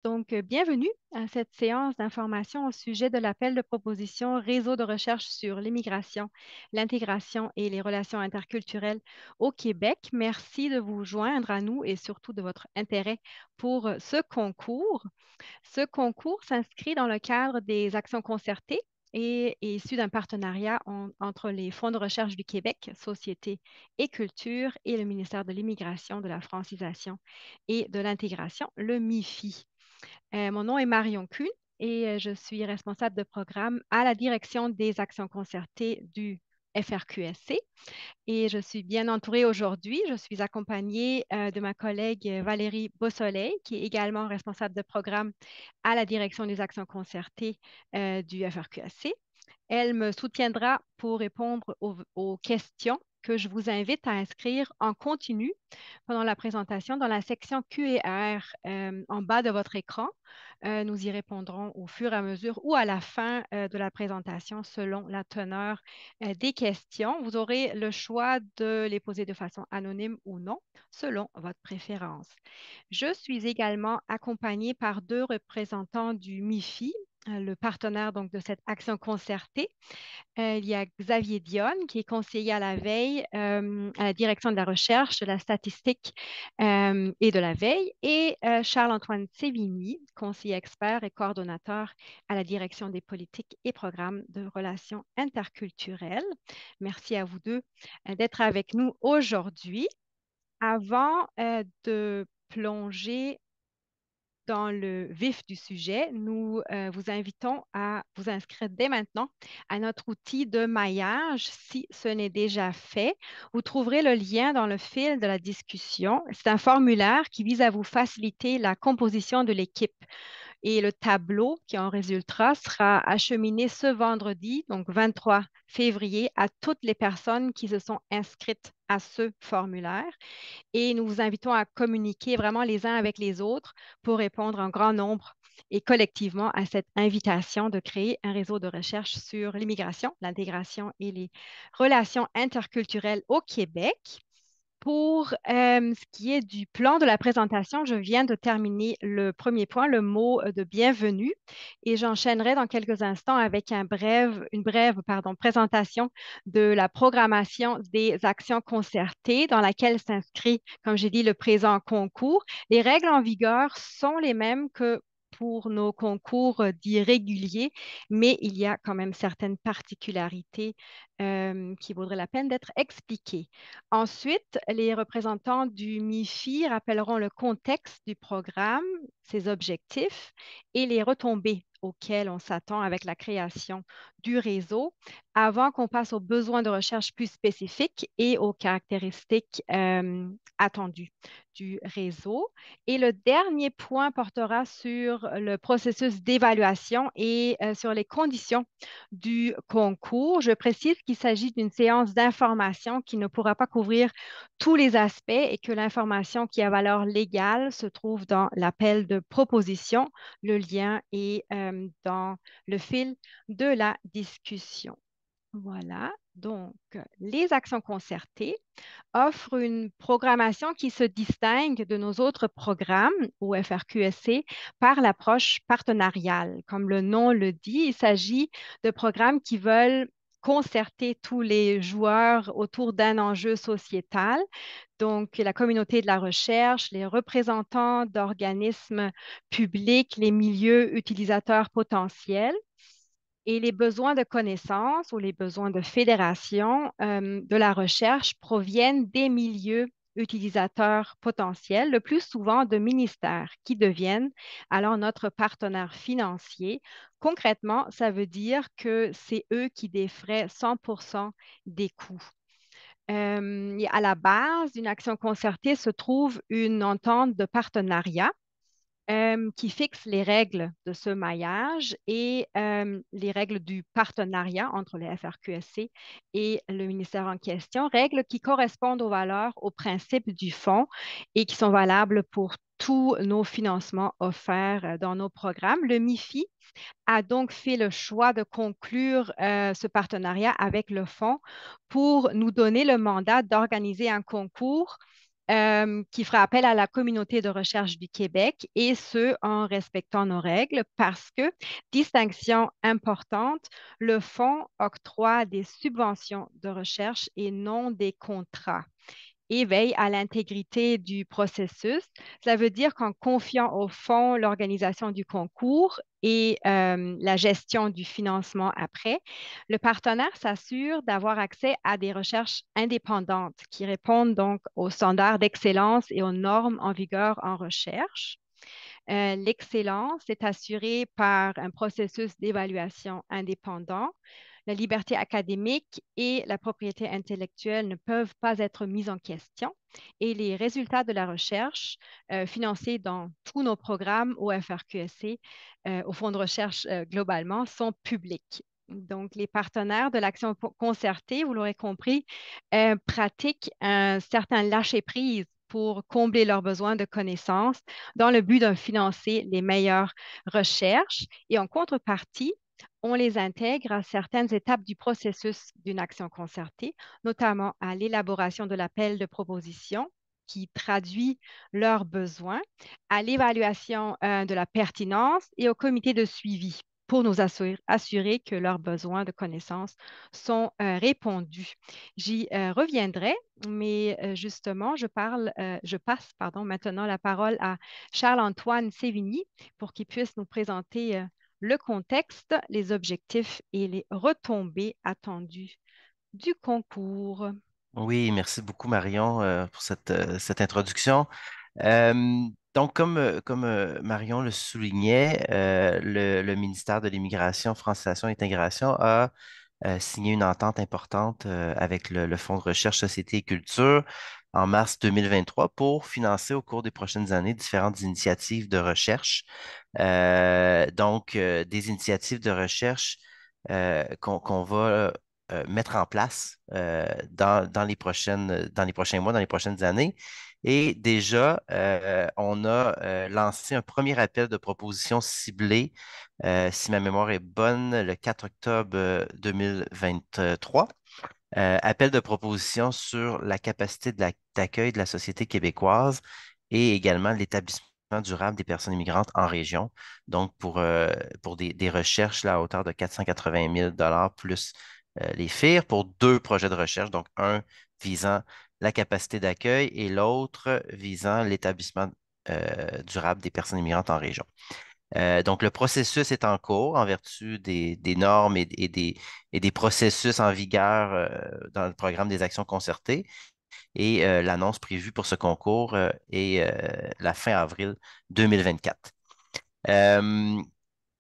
Bienvenue à cette séance d'information au sujet de l'appel de proposition Réseau de recherche sur l'immigration, l'intégration et les relations interculturelles au Québec. Merci de vous joindre à nous et surtout de votre intérêt pour ce concours. Ce concours s'inscrit dans le cadre des actions concertées et est issu d'un partenariat entre les Fonds de recherche du Québec, Société et Culture, et le ministère de l'Immigration, de la Francisation et de l'Intégration, le MIFI. Mon nom est Marion Kuhn et je suis responsable de programme à la direction des actions concertées du FRQSC. Et je suis bien entourée aujourd'hui. Je suis accompagnée de ma collègue Valérie Beausoleil, qui est également responsable de programme à la direction des actions concertées du FRQSC. Elle me soutiendra pour répondre aux questions que je vous invite à inscrire en continu pendant la présentation dans la section Q&R en bas de votre écran. Nous y répondrons au fur et à mesure ou à la fin de la présentation selon la teneur des questions. Vous aurez le choix de les poser de façon anonyme ou non, selon votre préférence. Je suis également accompagnée par deux représentants du MIFI, le partenaire donc de cette action concertée. Il y a Xavier Dionne, qui est conseiller à la veille, à la direction de la recherche, de la statistique et de la veille, et Charles-Antoine Sévigny, conseiller expert et coordonnateur à la direction des politiques et programmes de relations interculturelles. Merci à vous deux d'être avec nous aujourd'hui. Avant de plonger dans le vif du sujet, nous vous invitons à vous inscrire dès maintenant à notre outil de maillage si ce n'est déjà fait. Vous trouverez le lien dans le fil de la discussion. C'est un formulaire qui vise à vous faciliter la composition de l'équipe. Et le tableau qui en résultera sera acheminé ce vendredi, donc 23 février, à toutes les personnes qui se sont inscrites à ce formulaire et nous vous invitons à communiquer vraiment les uns avec les autres pour répondre en grand nombre et collectivement à cette invitation de créer un réseau de recherche sur l'immigration, l'intégration et les relations interculturelles au Québec. Pour ce qui est du plan de la présentation, je viens de terminer le premier point, le mot de bienvenue, et j'enchaînerai dans quelques instants avec une brève présentation de la programmation des actions concertées dans laquelle s'inscrit, comme j'ai dit, le présent concours. Les règles en vigueur sont les mêmes que pour nos concours dits réguliers, mais il y a quand même certaines particularités qui vaudraient la peine d'être expliquées. Ensuite, les représentants du MIFI rappelleront le contexte du programme, ses objectifs et les retombées auxquelles on s'attend avec la création du réseau avant qu'on passe aux besoins de recherche plus spécifiques et aux caractéristiques attendues du réseau. Et le dernier point portera sur le processus d'évaluation et sur les conditions du concours. Je précise qu'il s'agit d'une séance d'information qui ne pourra pas couvrir tous les aspects et que l'information qui a valeur légale se trouve dans l'appel de proposition. Le lien est dans le fil de la discussion. Voilà, donc les actions concertées offrent une programmation qui se distingue de nos autres programmes au FRQSC par l'approche partenariale. Comme le nom le dit, il s'agit de programmes qui veulent concerter tous les joueurs autour d'un enjeu sociétal, donc la communauté de la recherche, les représentants d'organismes publics, les milieux utilisateurs potentiels et les besoins de connaissances ou les besoins de fédération de la recherche proviennent des milieux utilisateurs potentiels, le plus souvent de ministères qui deviennent alors notre partenaire financier. Concrètement, ça veut dire que c'est eux qui défraient 100% des coûts. Et à la base d'une action concertée se trouve une entente de partenariat qui fixe les règles de ce maillage et les règles du partenariat entre les FRQSC et le ministère en question, règles qui correspondent aux valeurs, aux principes du fonds et qui sont valables pour tous nos financements offerts dans nos programmes. Le MIFI a donc fait le choix de conclure ce partenariat avec le fonds pour nous donner le mandat d'organiser un concours qui fera appel à la communauté de recherche du Québec et ce, en respectant nos règles parce que, distinction importante, le fonds octroie des subventions de recherche et non des contrats et veille à l'intégrité du processus. Ça veut dire qu'en confiant au fonds l'organisation du concours et la gestion du financement après, le partenaire s'assure d'avoir accès à des recherches indépendantes qui répondent donc aux standards d'excellence et aux normes en vigueur en recherche. L'excellence est assurée par un processus d'évaluation indépendant. La liberté académique et la propriété intellectuelle ne peuvent pas être mises en question et les résultats de la recherche financés dans tous nos programmes au FRQSC, au Fonds de recherche globalement, sont publics. Donc, les partenaires de l'action concertée, vous l'aurez compris, pratiquent un certain lâcher-prise pour combler leurs besoins de connaissances dans le but de financer les meilleures recherches. Et en contrepartie, on les intègre à certaines étapes du processus d'une action concertée, notamment à l'élaboration de l'appel de proposition qui traduit leurs besoins, à l'évaluation de la pertinence et au comité de suivi pour nous assurer que leurs besoins de connaissances sont répondus. J'y reviendrai, mais justement, je passe maintenant la parole à Charles-Antoine Sévigny pour qu'il puisse nous présenter le contexte, les objectifs et les retombées attendues du concours. Oui, merci beaucoup Marion pour cette introduction. Euh, donc, comme Marion le soulignait, le ministère de l'Immigration, Francisation et Intégration a signé une entente importante avec le Fonds de recherche Société et Culture en mars 2023 pour financer au cours des prochaines années différentes initiatives de recherche. Des initiatives de recherche qu'on va mettre en place dans les prochains mois, dans les prochaines années. Et déjà, on a lancé un premier appel de propositions ciblées, si ma mémoire est bonne, le 4 octobre 2023. Appel de proposition sur la capacité d'accueil de la société québécoise et également l'établissement durable des personnes immigrantes en région. Donc, pour des recherches là, à hauteur de 480 000 plus les FIR pour deux projets de recherche, donc un visant la capacité d'accueil et l'autre visant l'établissement durable des personnes immigrantes en région. Donc, le processus est en cours en vertu des normes et des processus en vigueur dans le programme des actions concertées. Et l'annonce prévue pour ce concours est la fin avril 2024. Euh,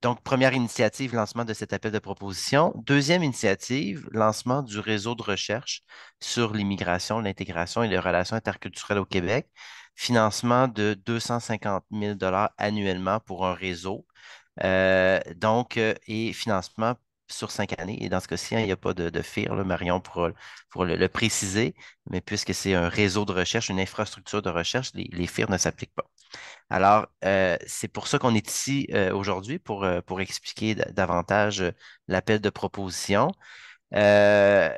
donc, première initiative, lancement de cet appel de proposition. Deuxième initiative, lancement du réseau de recherche sur l'immigration, l'intégration et les relations interculturelles au Québec. Financement de 250 000 annuellement pour un réseau et financement sur 5 années. Et dans ce cas-ci, hein, il n'y a pas de FIR, là, Marion, pour le préciser, mais puisque c'est un réseau de recherche, une infrastructure de recherche, les FIR ne s'appliquent pas. Alors, c'est pour ça qu'on est ici aujourd'hui, pour expliquer davantage l'appel de proposition. Euh,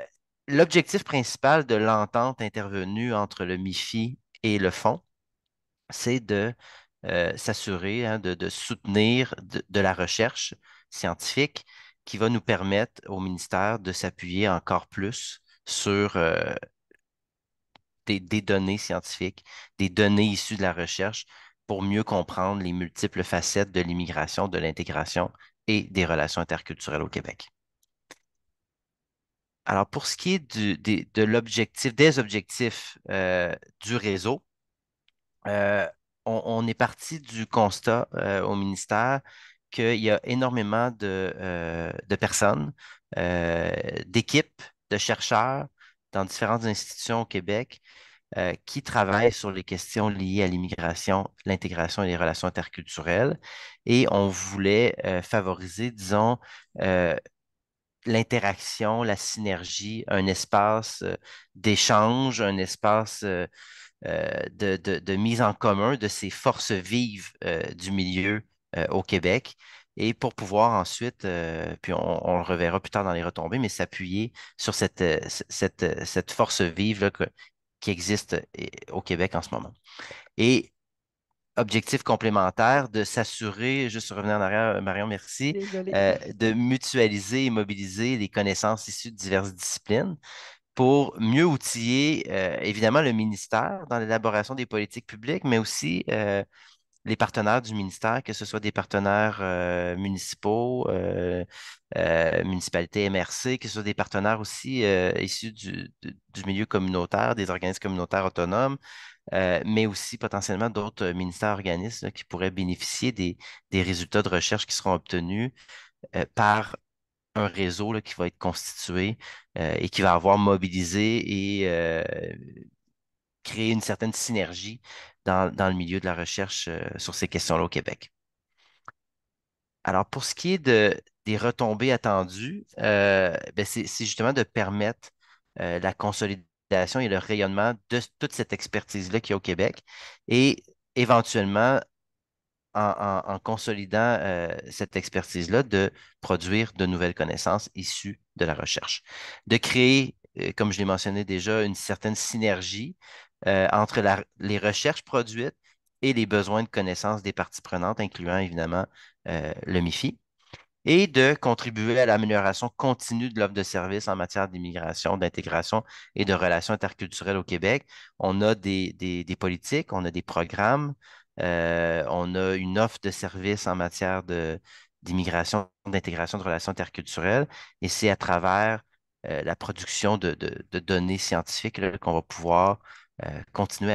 L'objectif principal de l'entente intervenue entre le MIFI et le fonds, c'est de s'assurer hein, de soutenir de la recherche scientifique qui va nous permettre au ministère de s'appuyer encore plus sur des données scientifiques, des données issues de la recherche pour mieux comprendre les multiples facettes de l'immigration, de l'intégration et des relations interculturelles au Québec. Alors, pour ce qui est des objectifs du réseau, euh, on est parti du constat au ministère qu'il y a énormément de personnes, d'équipes, de chercheurs dans différentes institutions au Québec qui travaillent sur les questions liées à l'immigration, l'intégration et les relations interculturelles. Et on voulait favoriser, disons, euh, l'interaction, la synergie, un espace d'échange, un espace de mise en commun de ces forces vives du milieu au Québec. Et pour pouvoir ensuite, puis on le reverra plus tard dans les retombées, mais s'appuyer sur cette force vive là, qui existent au Québec en ce moment. Et objectif complémentaire, de s'assurer, juste revenir en arrière, Marion, merci, Désolée. de mutualiser et mobiliser les connaissances issues de diverses disciplines pour mieux outiller, évidemment, le ministère dans l'élaboration des politiques publiques, mais aussi les partenaires du ministère, que ce soit des partenaires municipaux, municipalités MRC, que ce soit des partenaires aussi issus du milieu communautaire, des organismes communautaires autonomes, mais aussi potentiellement d'autres ministères organismes là, qui pourraient bénéficier des résultats de recherche qui seront obtenus par un réseau là, qui va être constitué et qui va avoir mobilisé et créé une certaine synergie dans le milieu de la recherche sur ces questions-là au Québec. Alors, pour ce qui est des retombées attendues, ben, c'est justement de permettre la consolidation et le rayonnement de toute cette expertise-là qu'il y a au Québec et éventuellement, en consolidant cette expertise-là, de produire de nouvelles connaissances issues de la recherche. De créer, comme je l'ai mentionné déjà, une certaine synergie entre les recherches produites et les besoins de connaissances des parties prenantes, incluant évidemment le MIFI et de contribuer à l'amélioration continue de l'offre de services en matière d'immigration, d'intégration et de relations interculturelles au Québec. On a des politiques, on a des programmes, on a une offre de services en matière d'immigration, d'intégration, de relations interculturelles, et c'est à travers la production de données scientifiques là, qu'on va pouvoir continuer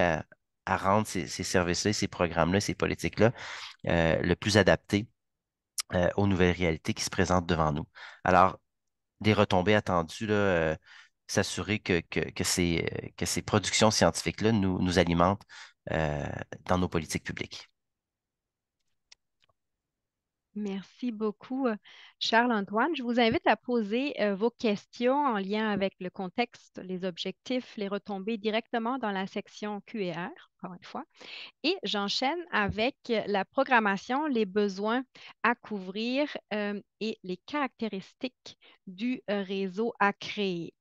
à rendre ces services-là, ces programmes-là, ces politiques-là le plus adaptés aux nouvelles réalités qui se présentent devant nous. Alors, des retombées attendues, là, s'assurer que ces productions scientifiques-là nous alimentent euh, dans nos politiques publiques. Merci beaucoup, Charles-Antoine. Je vous invite à poser vos questions en lien avec le contexte, les objectifs, les retombées directement dans la section Q&R, encore une fois. Et j'enchaîne avec la programmation, les besoins à couvrir et les caractéristiques du réseau à créer.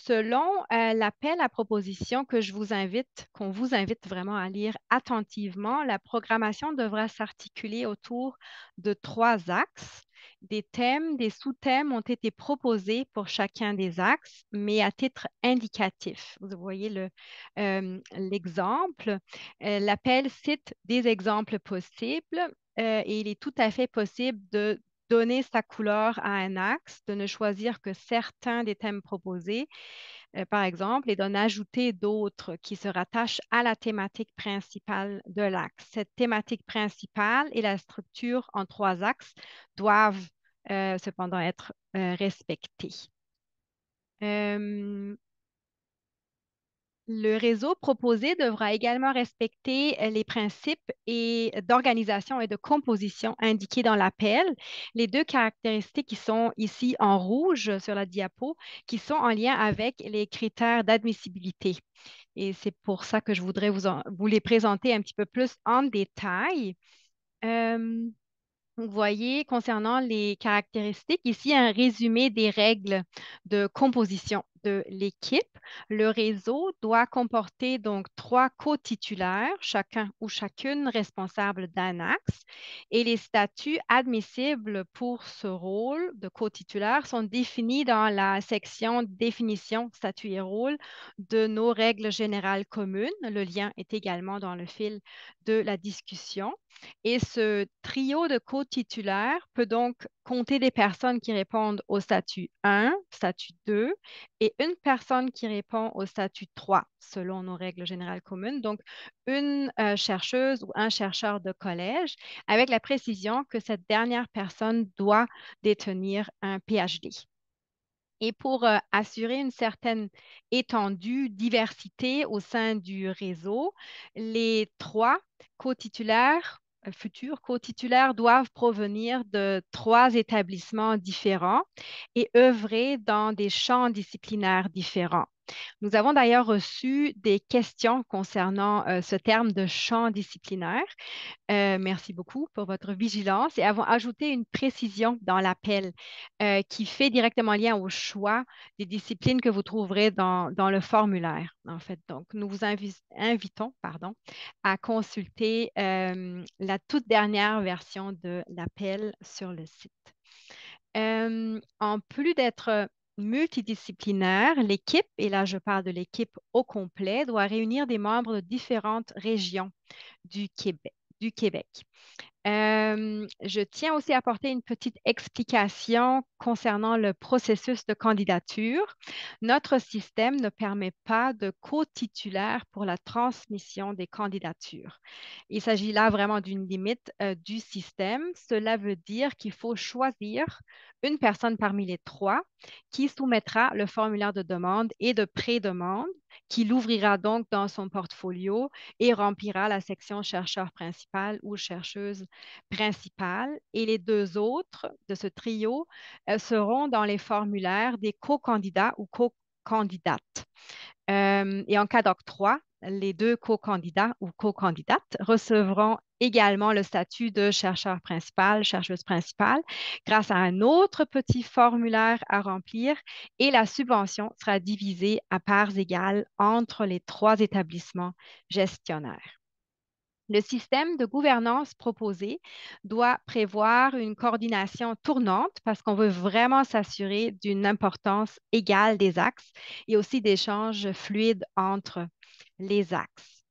Selon l'appel à proposition qu'on vous invite vraiment à lire attentivement, la programmation devra s'articuler autour de trois axes. Des thèmes, des sous-thèmes ont été proposés pour chacun des axes, mais à titre indicatif. Vous voyez l'exemple. L'appel cite des exemples possibles et il est tout à fait possible de donner sa couleur à un axe, de ne choisir que certains des thèmes proposés, par exemple, et d'en ajouter d'autres qui se rattachent à la thématique principale de l'axe. Cette thématique principale et la structure en trois axes doivent cependant être respectées. Euh, le réseau proposé devra également respecter les principes d'organisation et de composition indiqués dans l'appel. Les deux caractéristiques qui sont ici en rouge sur la diapo, qui sont en lien avec les critères d'admissibilité. Et c'est pour ça que je voudrais vous les présenter un petit peu plus en détail. Euh, vous voyez, concernant les caractéristiques, ici un résumé des règles de composition de l'équipe. Le réseau doit comporter donc trois co-titulaires, chacun ou chacune responsable d'un axe, et les statuts admissibles pour ce rôle de co-titulaire sont définis dans la section définition, statut et rôle de nos règles générales communes. Le lien est également dans le fil de la discussion. Et ce trio de co-titulaires peut donc compter des personnes qui répondent au statut 1, statut 2 et une personne qui répond au statut 3 selon nos règles générales communes. Donc, une chercheuse ou un chercheur de collège avec la précision que cette dernière personne doit détenir un PhD. Et pour assurer une certaine étendue, diversité au sein du réseau, les trois co-titulaires, futurs co-titulaires, doivent provenir de trois établissements différents et œuvrer dans des champs disciplinaires différents. Nous avons d'ailleurs reçu des questions concernant ce terme de champ disciplinaire. Merci beaucoup pour votre vigilance et avons ajouté une précision dans l'appel qui fait directement lien au choix des disciplines que vous trouverez dans le formulaire, en fait. Donc, nous vous invitons, pardon, à consulter la toute dernière version de l'appel sur le site. En plus d'être multidisciplinaire, l'équipe, et là je parle de l'équipe au complet, doit réunir des membres de différentes régions du Québec. Du Québec. Je tiens aussi à apporter une petite explication concernant le processus de candidature. Notre système ne permet pas de co-titulaire pour la transmission des candidatures. Il s'agit là vraiment d'une limite du système. Cela veut dire qu'il faut choisir une personne parmi les trois qui soumettra le formulaire de demande et de pré-demande, qui l'ouvrira donc dans son portfolio et remplira la section chercheur principal ou chercheuse principale. Et les deux autres de ce trio seront dans les formulaires des co-candidats ou co-candidates. Et en cas d'octroi, les deux co-candidats ou co-candidates recevront également le statut de chercheur principal, chercheuse principale, grâce à un autre petit formulaire à remplir et la subvention sera divisée à parts égales entre les trois établissements gestionnaires. Le système de gouvernance proposé doit prévoir une coordination tournante parce qu'on veut vraiment s'assurer d'une importance égale des axes et aussi d'échanges fluides entre les axes.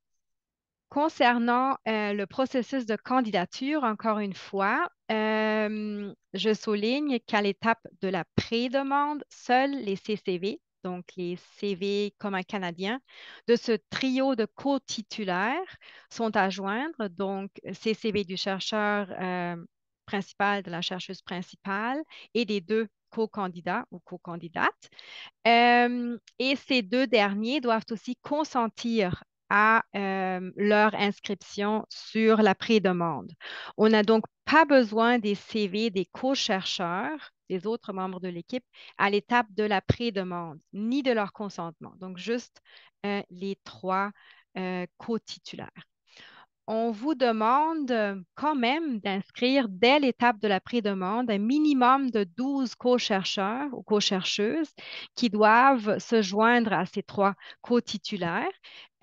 Concernant le processus de candidature, encore une fois, je souligne qu'à l'étape de la pré-demande, seuls les CCV, donc les CV comme un Canadien, de ce trio de co-titulaires sont à joindre, donc CCV du chercheur principal, de la chercheuse principale et des deux co-candidats ou co-candidates. Et ces deux derniers doivent aussi consentir à leur inscription sur la pré-demande. On n'a donc pas besoin des CV des co-chercheurs, des autres membres de l'équipe, à l'étape de la pré-demande, ni de leur consentement. Donc, juste les trois co-titulaires. On vous demande quand même d'inscrire dès l'étape de la pré-demande un minimum de 12 co-chercheurs ou co-chercheuses qui doivent se joindre à ces trois co-titulaires.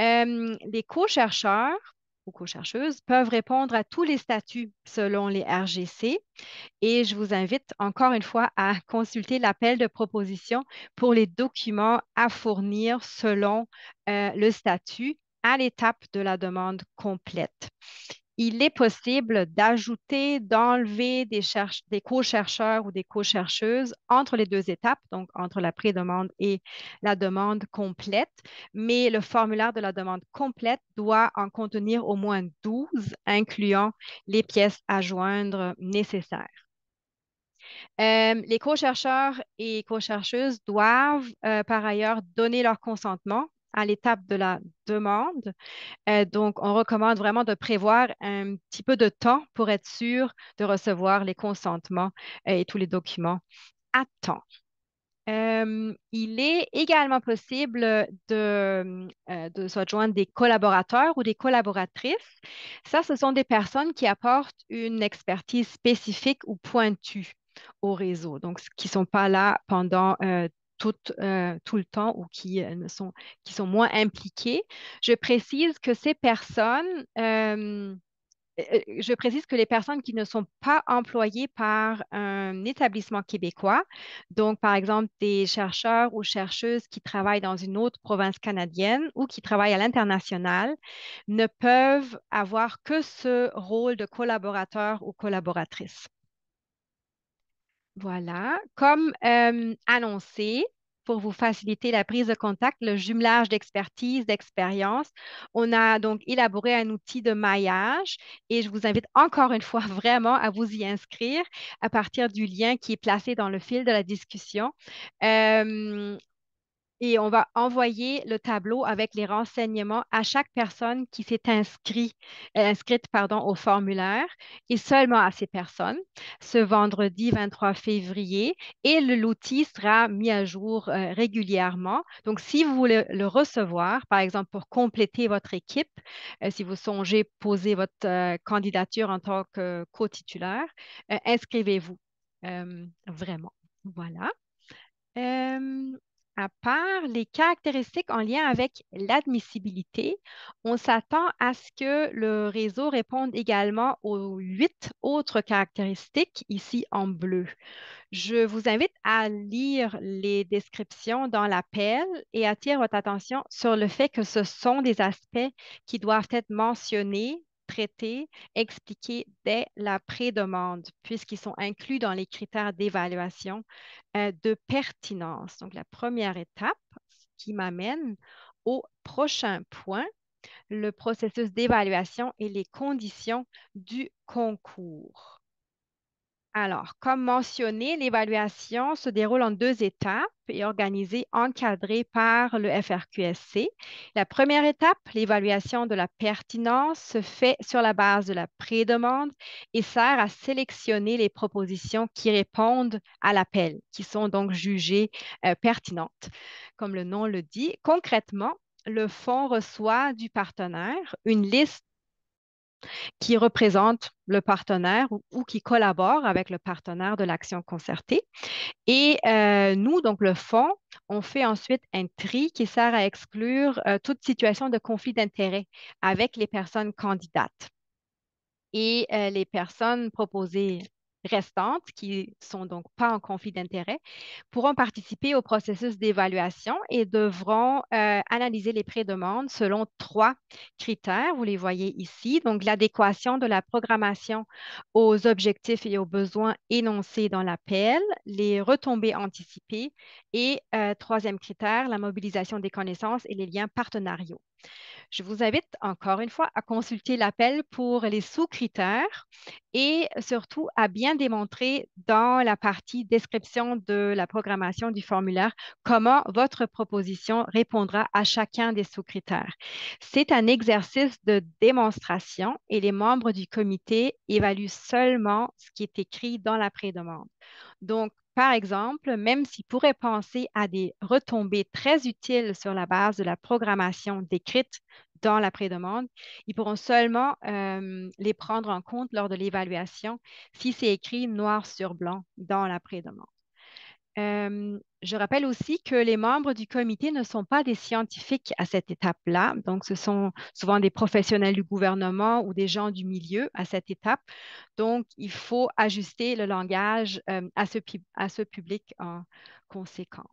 Les co-chercheurs ou co-chercheuses peuvent répondre à tous les statuts selon les RGC et je vous invite encore une fois à consulter l'appel de proposition pour les documents à fournir selon le statut à l'étape de la demande complète. Il est possible d'ajouter, d'enlever des co-chercheurs ou des co-chercheuses entre les deux étapes, donc entre la pré-demande et la demande complète, mais le formulaire de la demande complète doit en contenir au moins 12, incluant les pièces à joindre nécessaires. Les co-chercheurs et co-chercheuses doivent par ailleurs donner leur consentement à l'étape de la demande. Donc, on recommande vraiment de prévoir un petit peu de temps pour être sûr de recevoir les consentements et tous les documents à temps. Il est également possible de se joindre des collaborateurs ou des collaboratrices. Ça, ce sont des personnes qui apportent une expertise spécifique ou pointue au réseau, donc qui ne sont pas là pendant tout le temps ou qui sont moins impliquées. Je précise que ces personnes je précise que les personnes qui ne sont pas employées par un établissement québécois, donc par exemple des chercheurs ou chercheuses qui travaillent dans une autre province canadienne ou qui travaillent à l'international, ne peuvent avoir que ce rôle de collaborateur ou collaboratrice. Voilà, comme annoncé, pour vous faciliter la prise de contact, le jumelage d'expertise, d'expérience, on a donc élaboré un outil de maillage et je vous invite encore une fois vraiment à vous y inscrire à partir du lien qui est placé dans le fil de la discussion. Euh, Et on va envoyer le tableau avec les renseignements à chaque personne qui s'est inscrite au formulaire et seulement à ces personnes ce vendredi 23 février. Et l'outil sera mis à jour régulièrement. Donc, si vous voulez le recevoir, par exemple, pour compléter votre équipe, si vous songez poser votre candidature en tant que co-titulaire, inscrivez-vous vraiment. Voilà. Euh, à part les caractéristiques en lien avec l'admissibilité, on s'attend à ce que le réseau réponde également aux 8 autres caractéristiques ici en bleu. Je vous invite à lire les descriptions dans l'appel et attire votre attention sur le fait que ce sont des aspects qui doivent être mentionnés, traités, expliqués dès la pré-demande, puisqu'ils sont inclus dans les critères d'évaluation de pertinence. Donc, la première étape, ce qui m'amène au prochain point, le processus d'évaluation et les conditions du concours. Alors, comme mentionné, l'évaluation se déroule en 2 étapes et organisée, encadrée par le FRQSC. La première étape, l'évaluation de la pertinence, se fait sur la base de la pré-demande et sert à sélectionner les propositions qui répondent à l'appel, qui sont donc jugées pertinentes. Comme le nom le dit, concrètement, le fonds reçoit du partenaire une liste qui représente le partenaire ou qui collabore avec le partenaire de l'action concertée. Et nous, donc le fonds, on fait ensuite un tri qui sert à exclure toute situation de conflit d'intérêt avec les personnes candidates. Et les personnes proposées restantes, qui ne sont donc pas en conflit d'intérêt, pourront participer au processus d'évaluation et devront analyser les pré-demandes selon 3 critères. Vous les voyez ici. Donc, l'adéquation de la programmation aux objectifs et aux besoins énoncés dans l'appel, les retombées anticipées et troisième critère, la mobilisation des connaissances et les liens partenariaux. Je vous invite encore une fois à consulter l'appel pour les sous-critères et surtout à bien démontrer dans la partie description de la programmation du formulaire comment votre proposition répondra à chacun des sous-critères. C'est un exercice de démonstration et les membres du comité évaluent seulement ce qui est écrit dans la prédemande. Donc, par exemple, même s'ils pourraient penser à des retombées très utiles sur la base de la programmation décrite dans la prédemande, ils pourront seulement les prendre en compte lors de l'évaluation si c'est écrit noir sur blanc dans la prédemande. Je rappelle aussi que les membres du comité ne sont pas des scientifiques à cette étape-là. Donc, ce sont souvent des professionnels du gouvernement ou des gens du milieu à cette étape. Donc, il faut ajuster le langage à ce public en conséquence.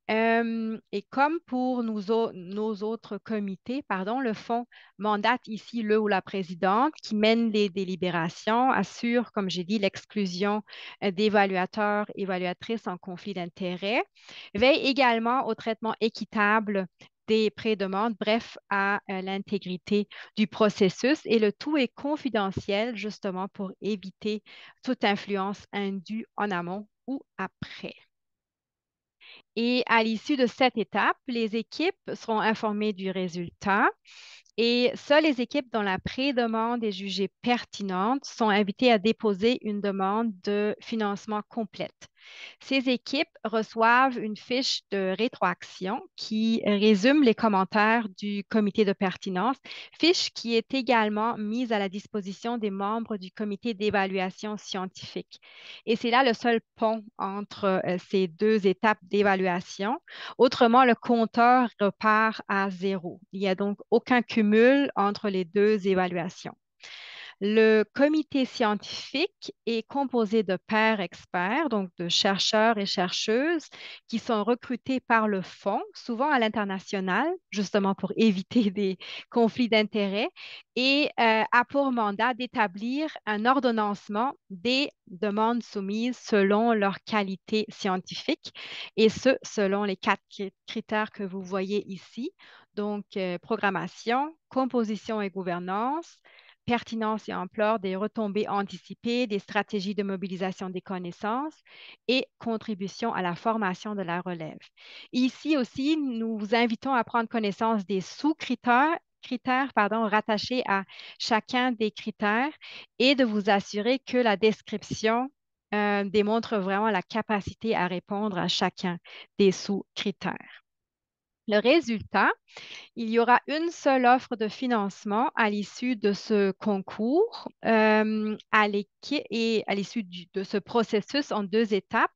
Et comme pour nos autres comités, pardon, le fonds mandate ici le ou la présidente qui mène les délibérations, assure, comme j'ai dit, l'exclusion d'évaluateurs, évaluatrices en conflit d'intérêts, veille également au traitement équitable des pré-demandes, bref, à l'intégrité du processus. Et le tout est confidentiel justement pour éviter toute influence indue en amont ou après. Et à l'issue de cette étape, les équipes seront informées du résultat et seules les équipes dont la pré-demande est jugée pertinente sont invitées à déposer une demande de financement complète. Ces équipes reçoivent une fiche de rétroaction qui résume les commentaires du comité de pertinence, fiche qui est également mise à la disposition des membres du comité d'évaluation scientifique. Et c'est là le seul pont entre ces 2 étapes d'évaluation. Autrement, le compteur repart à 0. Il n'y a donc aucun cumul entre les 2 évaluations. Le comité scientifique est composé de pairs experts, donc de chercheurs et chercheuses qui sont recrutés par le fonds, souvent à l'international, justement pour éviter des conflits d'intérêts, et a pour mandat d'établir un ordonnancement des demandes soumises selon leur qualité scientifique, et ce, selon les 4 critères que vous voyez ici. Donc, programmation, composition et gouvernance, pertinence et ampleur des retombées anticipées, des stratégies de mobilisation des connaissances et contribution à la formation de la relève. Ici aussi, nous vous invitons à prendre connaissance des sous-critères rattachés à chacun des critères et de vous assurer que la description démontre vraiment la capacité à répondre à chacun des sous-critères. Le résultat, il y aura une seule offre de financement à l'issue de ce concours et à l'issue de ce processus en deux étapes.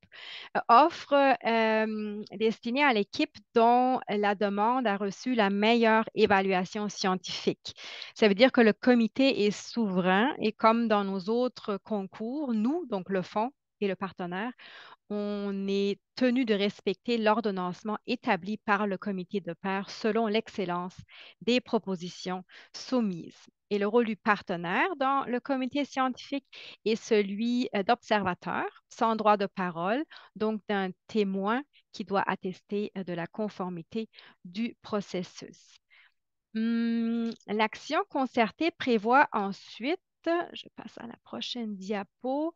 Offre destinée à l'équipe dont la demande a reçu la meilleure évaluation scientifique. Ça veut dire que le comité est souverain et comme dans nos autres concours, nous, donc le fonds et le partenaire, on est tenu de respecter l'ordonnancement établi par le comité de pairs selon l'excellence des propositions soumises. Et le rôle du partenaire dans le comité scientifique est celui d'observateur sans droit de parole, donc d'un témoin qui doit attester de la conformité du processus. L'action concertée prévoit ensuite, je passe à la prochaine diapo,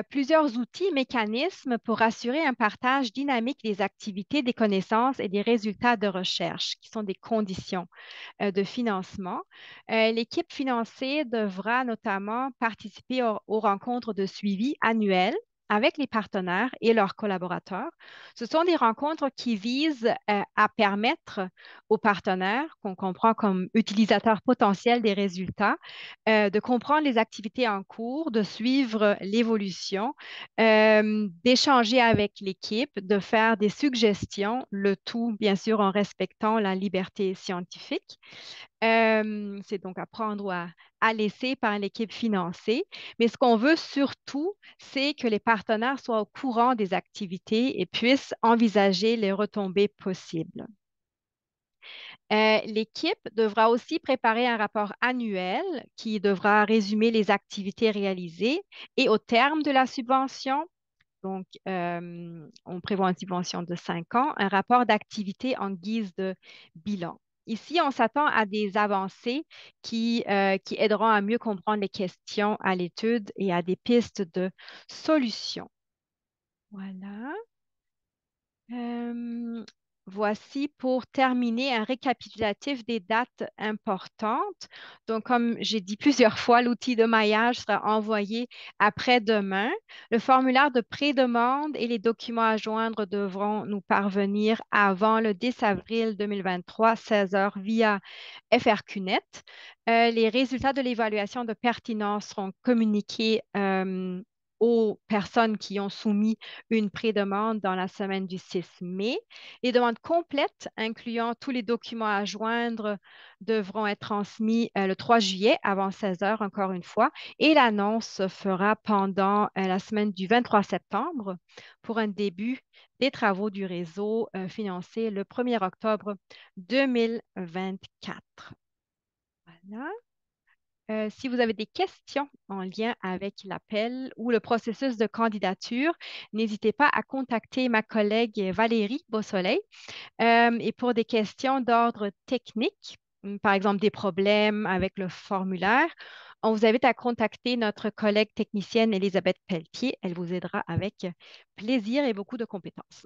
plusieurs outils, mécanismes pour assurer un partage dynamique des activités, des connaissances et des résultats de recherche, qui sont des conditions de financement. L'équipe financée devra notamment participer aux rencontres de suivi annuelles avec les partenaires et leurs collaborateurs. Ce sont des rencontres qui visent à permettre aux partenaires, qu'on comprend comme utilisateurs potentiels des résultats, de comprendre les activités en cours, de suivre l'évolution, d'échanger avec l'équipe, de faire des suggestions, le tout bien sûr en respectant la liberté scientifique. C'est donc à prendre ou à laisser par l'équipe financée. Mais ce qu'on veut surtout, c'est que les partenaires soient au courant des activités et puissent envisager les retombées possibles. L'équipe devra aussi préparer un rapport annuel qui devra résumer les activités réalisées et au terme de la subvention, donc on prévoit une subvention de 5 ans, un rapport d'activité en guise de bilan. Ici, on s'attend à des avancées qui aideront à mieux comprendre les questions à l'étude et à des pistes de solutions. Voilà. Euh, Voici pour terminer un récapitulatif des dates importantes. Donc, comme j'ai dit plusieurs fois, l'outil de maillage sera envoyé après-demain. Le formulaire de pré-demande et les documents à joindre devront nous parvenir avant le 10 avril 2023, 16 heures, via FRQNet. Les résultats de l'évaluation de pertinence seront communiqués aux personnes qui ont soumis une pré-demande dans la semaine du 6 mai. Les demandes complètes, incluant tous les documents à joindre, devront être transmis le 3 juillet avant 16 heures, encore une fois, et l'annonce se fera pendant la semaine du 23 septembre pour un début des travaux du réseau financé le 1er octobre 2024. Voilà. Si vous avez des questions en lien avec l'appel ou le processus de candidature, n'hésitez pas à contacter ma collègue Valérie Beausoleil. Et pour des questions d'ordre technique, par exemple des problèmes avec le formulaire, on vous invite à contacter notre collègue technicienne Elisabeth Pelletier. Elle vous aidera avec plaisir et beaucoup de compétences.